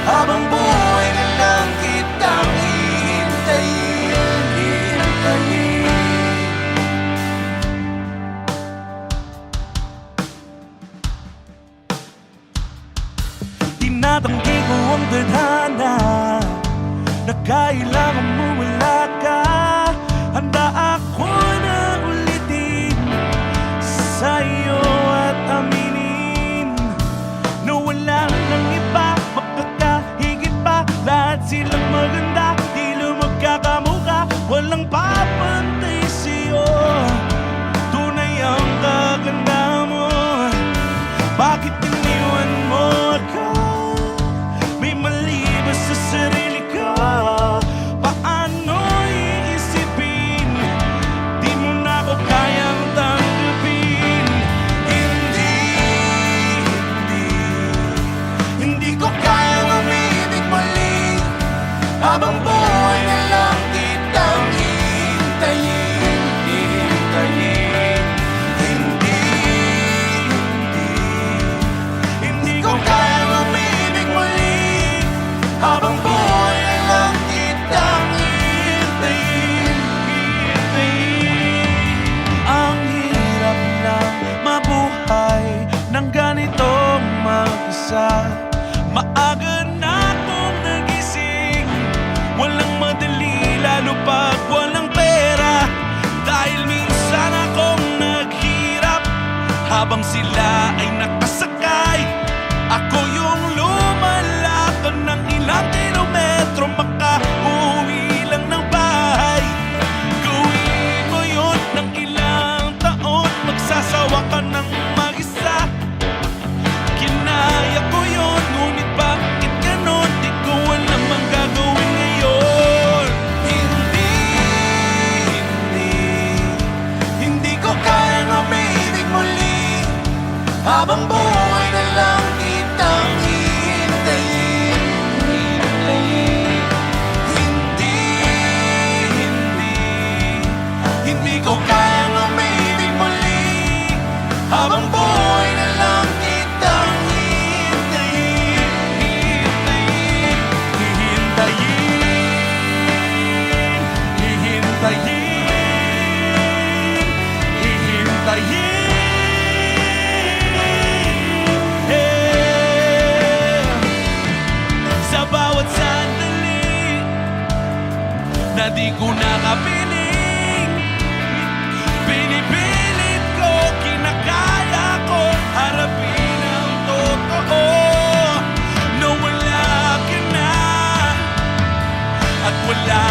Habang buhay na lang kitang hihintayin, hihintayin. Tinatanggi ko ang tadhana na kailangan mo wala ka. Handa ako na ulitin sa iyo at aminin na wala nang iba makakahigit pa. Lahat silang maganda, di lumagkakamukha, walang papantay sa'yo. Tunay ang kaganda mo, bakit iniwan mo ako? May mali ba sa sarili ko? Paano iisipin? Di mo na ako kayang tanggapin. Hindi ko kayang umibig muli. Habang buhay na lang kitang hihintayin, hihintayin. Hindi ko kayang umibig muli. Habang buhay na lang kitang hihintayin, hihintayin. Ang hirap lang mabuhay ng ganitong mag-isa. Maaga na akong nagising, walang madali lalo pag walang pera. Dahil minsan akong naghirap habang sila ay nakasakay. Ako yung lumalakad ng ilang kilometro, makauwi lang ng bahay. Gawin mo yun ng ilang taon, magsasawa ka ng mag-isa. Kinaya ko yun, ngunit bakit ganon? Di ko alam ang gagawin ngayon. Hindi ko kayang umibig muli. Habang buhay na lang kitang hihintayin, hihintayin. Hindi ko kayang umibig muli. Habang buhay na lang kitang hihintayin, hihintayin, hihintayin, hihintayin, hihintayin. Sa bawat sandali na di ko nakapiling, pinipilit ko, kinakaya ko harapin ang totoo na wala ka na at wala